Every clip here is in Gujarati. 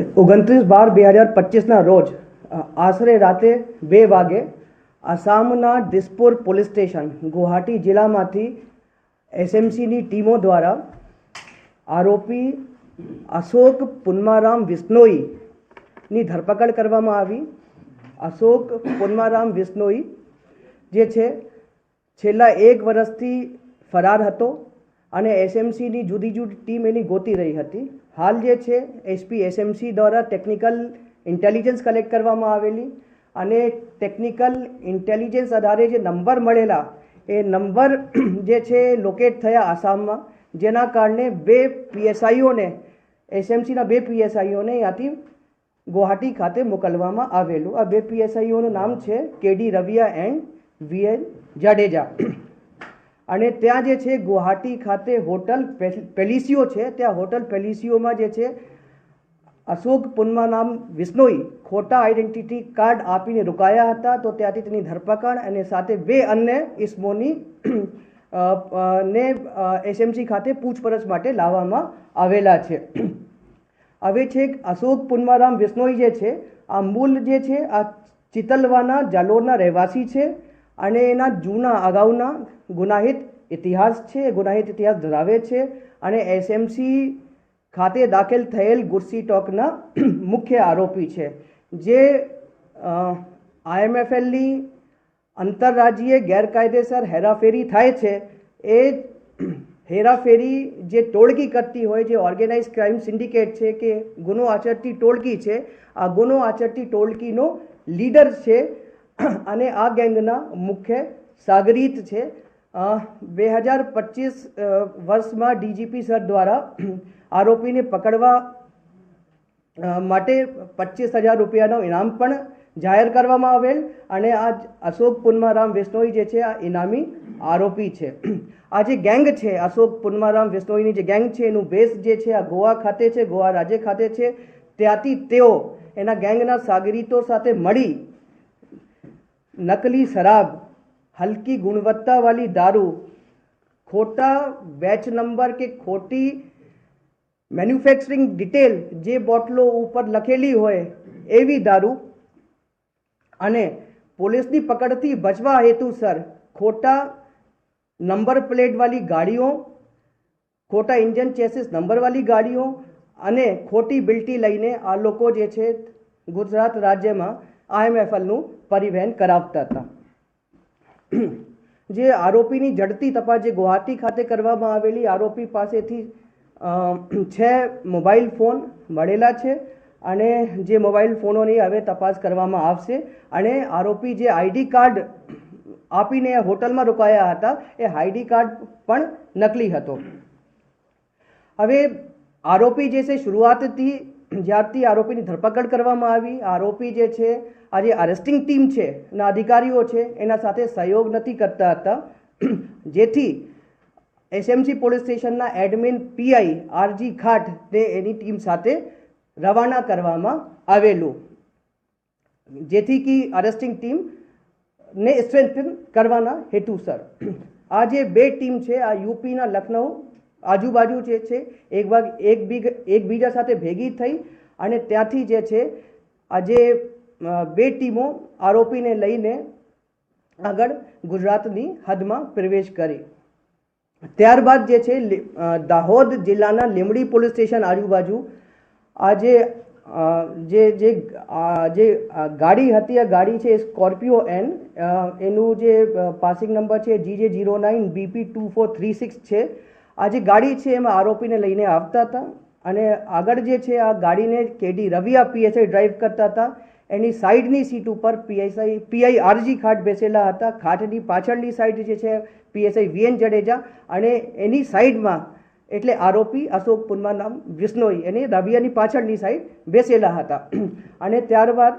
29/12/2025 રોજ આશરે રાતે 2 વાગે આસામના દિસપુર પોલીસ સ્ટેશન ગુવાહાટી જિલ્લામાંથી એસએમસીની ટીમો દ્વારા આરોપી અશોક પુન્મારામ વિશ્નોઈની ધરપકડ કરવામાં આવી। અશોક પુન્મારામ વિશ્નોઈ જે છે છેલ્લા 1 વર્ષથી ફરાર હતો અને એસએમસીની જુદી જુદી ટીમ એની ગોતી રહી હતી। હાલ જે છે એસપી એસએમસી દ્વારા ટેકનિકલ ઇન્ટેલિજન્સ કલેક્ટ કરવામાં આવેલી અને ટેકનિકલ ઇન્ટેલિજન્સ આધારે જે નંબર મળેલા એ નંબર જે છે લોકેટ થયા આસામમાં, જેના કારણે 2 પીએસઆઈઓને એસએમસીના 2 પીએસઆઈઓને ત્યાંથી ગુવાહાટી ખાતે મોકલવામાં આવેલું। આ 2 પીએસઆઈઓનું નામ છે કેડી રવિયા એન્ડ વીએન જાડેજા અને ત્યાં જે છે ગુવાહાટી ખાતે હોટલ પેલિસિયો છે, ત્યાં હોટલ પેલિસિયોમાં જે છે અશોક પુન્મારામ વિશ્નોઈ ખોટા આઈડેન્ટિટી કાર્ડ આપીને રોકાયા હતા। તો ત્યાંથી તેની ધરપકડ અને સાથે 2 અન્ય ઇસમોની ને એસએમસી ખાતે પૂછપરછ માટે લાવવામાં આવેલા છે। હવે છે અશોક પુન્મારામ વિશ્નોઈ જે છે આ મૂળ જે છે આ ચિતલવાના જાલોરના રહેવાસી છે અને એના જૂના અગાઉના ગુનાહિત ઇતિહાસ છે, ગુનાહિત ઇતિહાસ ધરાવે છે અને એસએમસી ખાતે દાખલ થયેલ ગુસ્સી ટોકના મુખ્ય આરોપી છે। જે આઈએમએફએલની આંતરરાજ્ય ગેરકાયદેસર હેરાફેરી થાય છે એ હેરાફેરી જે ટોળકી કરતી હોય, જે ઓર્ગેનાઇઝ ક્રાઇમ સિન્ડિકેટ છે કે ગુનો આચરતી ટોળકી છે, આ ગુનો આચરતી ટોળકીનો લીડર છે અને આ ગેંગના મુખ્ય સાગરીત છે। 2025 વર્ષમાં ડીજીપી સર દ્વારા આરોપીને પકડવા માટે 25,000 રૂપિયાનો ઇનામ પણ જાહેર કરવામાં આવેલ અને આ અશોક પુન્મારામ વિશ્નોઈ જે છે આ ઇનામી આરોપી છે। આ જે ગેંગ છે અશોક પુન્મારામ વિશ્નોઈની જે ગેંગ છે એનું બેઝ જે છે આ ગોવા ખાતે છે, ગોવા રાજ્ય ખાતે છે। ત્યાંથી તેઓ એના ગેંગના સાગરીતો સાથે મળી નકલી શરાબ, હલકી ગુણવત્તાવાળી દારૂ, ખોટા બેચ નંબર કે ખોટી મેન્યુફેક્ચરિંગ ડિટેલ જે બોટલો ઉપર લખેલી હોય એવી દારૂ અને પોલીસની પકડથી બચવા હેતુસર ખોટા નંબર પ્લેટવાળી ગાડીઓ, ખોટા ઇન્જન ચેસિસ નંબરવાળી ગાડીઓ અને ખોટી બિલ્ટી લઈને આ લોકો જે છે ગુજરાત રાજ્યમાં આઈએમએફએલનું પરિવહન કરાવતા હતા। જે આરોપીની ઝડપી તપાસ જે ગુવાહાટી ખાતે કરવામાં આવેલી, આરોપી પાસેથી 6 મોબાઈલ ફોન મળેલા છે અને જે મોબાઈલ ફોનોની હવે તપાસ કરવામાં આવશે અને આરોપી જે આઈડી કાર્ડ આપીને હોટલમાં રોકાયા હતા એ આઈડી કાર્ડ પણ નકલી હતો। હવે આરોપી જે છે શરૂઆતથી જ્યારથી આરોપીની ધરપકડ કરવામાં આવી, આરોપી જે છે આ જે અરેસ્ટિંગ ટીમ છે ના અધિકારીઓ છે એના સાથે સહયોગ નથી કરતા હતા, જેથી એસએમસી પોલીસ સ્ટેશનના એડમિન પીઆઈ આરજી ખાટ ને એની ટીમ સાથે રવાના કરવામાં આવેલું, જેથી કે અરેસ્ટિંગ ટીમ ને સ્ટ્રેન્થન કરવાના હેતુસર આ જે 2 ટીમ છે આ યુપીના લખનઉ આજુબાજુ જે છે એકબીજા સાથે ભેગી થઈ અને ત્યાંથી જે છે આજે 2 ટીમો આરોપીને લઈને આગળ ગુજરાતની હદમાં પ્રવેશ કરી। ત્યારબાદ જે છે દાહોદ જિલ્લાના લીંબડી પોલીસ સ્ટેશન આજુબાજુ આ જે ગાડી હતી, આ ગાડી છે સ્કોર્પિયો એન, એનું જે પાસિંગ નંબર છે GJ09BP2436 છે। આ જે ગાડી છે એમાં આરોપીને લઈને આવતા હતા અને આગળ જે છે આ ગાડીને કેડી રવિયા પીએસઆઈ ડ્રાઈવ કરતા હતા। એની સાઈડની સીટ ઉપર પીઆઈ આરજી ખાટ બેસેલા હતા, ખાટની પાછળની સાઈડ જે છે પીએસઆઈ વીએન જાડેજા અને એની સાઈડમાં એટલે આરોપી અશોક પુન્મારામ વિશ્નોઈ એની રવિયાની પાછળની સાઈડ બેસેલા હતા। અને ત્યારબાદ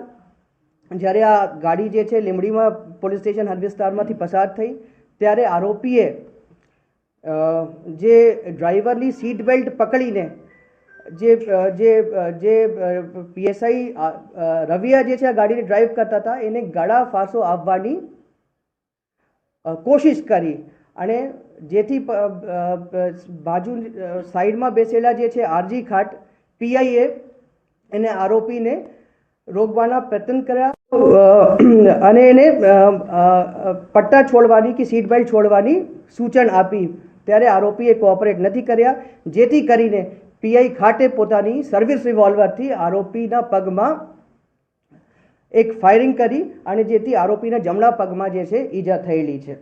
જ્યારે આ ગાડી જે છે લીંબડીમાં પોલીસ સ્ટેશન હદ વિસ્તારમાંથી પસાર થઈ ત્યારે આરોપીએ જે ડ્રાઈવરની સીટ બેલ્ટ પકડીને જે પીએસઆઈ રવિયા જે છે આ ગાડીને ડ્રાઈવ કરતા હતા એને ગળા ફાંસો આપવાની કોશિશ કરી અને જેથી બાજુ સાઈડમાં બેસેલા જે છે આરજી ખાટ પીઆઈએ એને આરોપીને રોકવાના પ્રયત્ન કર્યા અને એને પટ્ટા છોડવાની કે સીટ બેલ્ટ છોડવાની સૂચન આપી, ત્યારે આરોપીએ કોઓપરેટ નથી કર્યા, જેથી કરીને પીઆઈ ખાટે પોતાની સર્વિસ રિવોલ્વરથી આરોપીના પગમાં એક ફાયરિંગ કરી અને જેથી આરોપીના જમણા પગમાં જે છે ઈજા થયેલી છે.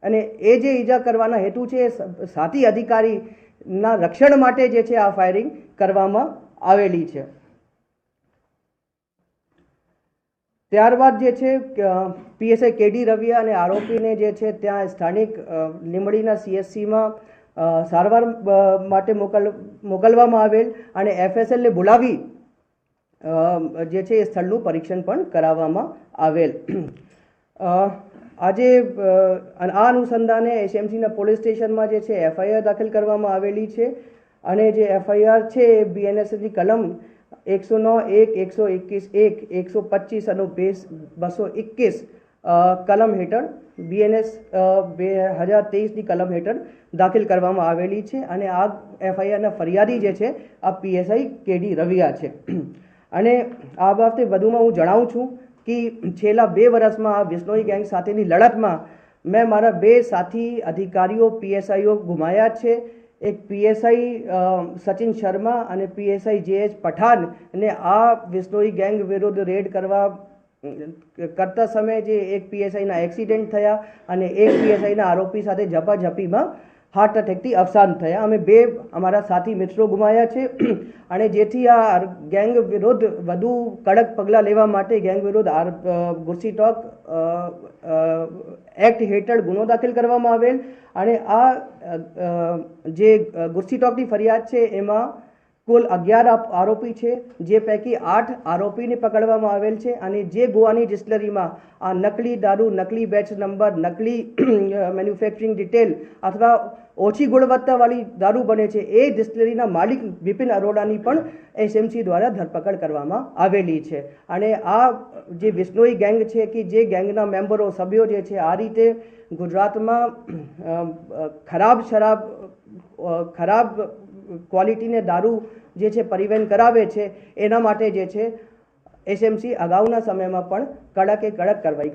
અને એ જે ઈજા કરવાના હેતુ છે એ સાથી અધિકારીના રક્ષણ માટે જે છે આ ફાયરિંગ કરવામાં આવેલી છે. ત્યારબાદ જે છે પીએસઆઈ કેડી રવિયા અને આરોપીને જે છે ત્યાં સ્થાનિક લીંબડીના સીએસસીમાં સારવાર માટે મોકલવામાં આવેલ અને એફએસએલને બોલાવી જે છે એ સ્થળનું પરીક્ષણ પણ કરાવવામાં આવેલ. આજે આ અનુસંધાને એસએમસીના પોલીસ સ્ટેશનમાં જે છે એફઆઈઆર દાખલ કરવામાં આવેલી છે અને જે એફઆઈઆર છે એ બીએનએસની કલમ 109(1), 121(1), 125 અને 221 કલમ હેઠળ બીએનએસ 2023ની કલમ હેઠળ દાખલ કરવામાં આવેલી છે અને આ એફઆઈઆરના ફરિયાદી જે છે આ પીએસઆઈ કેડી રવિયા છે. અને આ બાબતે વધુમાં હું જણાવું છું કે છેલ્લા 2 વર્ષમાં આ વિશ્નોઈ ગેંગ સાથેની લડતમાં મેં મારા 2 સાથી અધિકારીઓ પીએસઆઈઓ ગુમાયા છે. એક પીએસઆઈ સચિન શર્મા અને પીએસઆઈ જેએચ પઠાણ ને આ વિશ્નોઈ ગેંગ વિરુદ્ધ રેડ કરતા સમયે જે એક પીએસઆઈના એક્સિડન્ટ થયા અને એક પીએસઆઈના આરોપી સાથે ઝપાઝપીમાં હાર્ટ એટેકથી અવસાન થયા. અમે 2 અમારા સાથી મિત્રો ગુમાયા છે અને જેથી આ ગેંગ વિરુદ્ધ વધુ કડક પગલાં લેવા માટે ગેંગ વિરુદ્ધ ગુસ્સીટોક એક્ટ હેઠળ ગુનો દાખલ કરવામાં આવેલ અને આ જે ગુસ્સીટોકની ફરિયાદ છે એમાં કુલ 11 આરોપી છે, જે પૈકી 8 આરોપીને પકડવામાં આવેલ છે અને જે ગોવાની ડિસ્ટિલરીમાં આ નકલી દારૂ, નકલી બેચ નંબર, નકલી મેન્યુફેક્ચરિંગ ડિટેલ અથવા ઓછી ગુણવત્તાવાળી દારૂ બને છે એ ડિસ્ટિલરીના માલિક બિપિન અરોડાની પણ એસએમસી દ્વારા ધરપકડ કરવામાં આવેલી છે. અને આ જે વિશ્નોઈ ગેંગ છે કે જે ગેંગના મેમ્બરો સભ્યો જે છે આ રીતે ગુજરાતમાં ખરાબ શરાબ, ખરાબ ક્વોલિટીને દારૂ જે છે પરિવહન કરાવે છે એના માટે જે છે એસએમસી અગાઉના સમયમાં પણ કડકે કડક કાર્યવાહી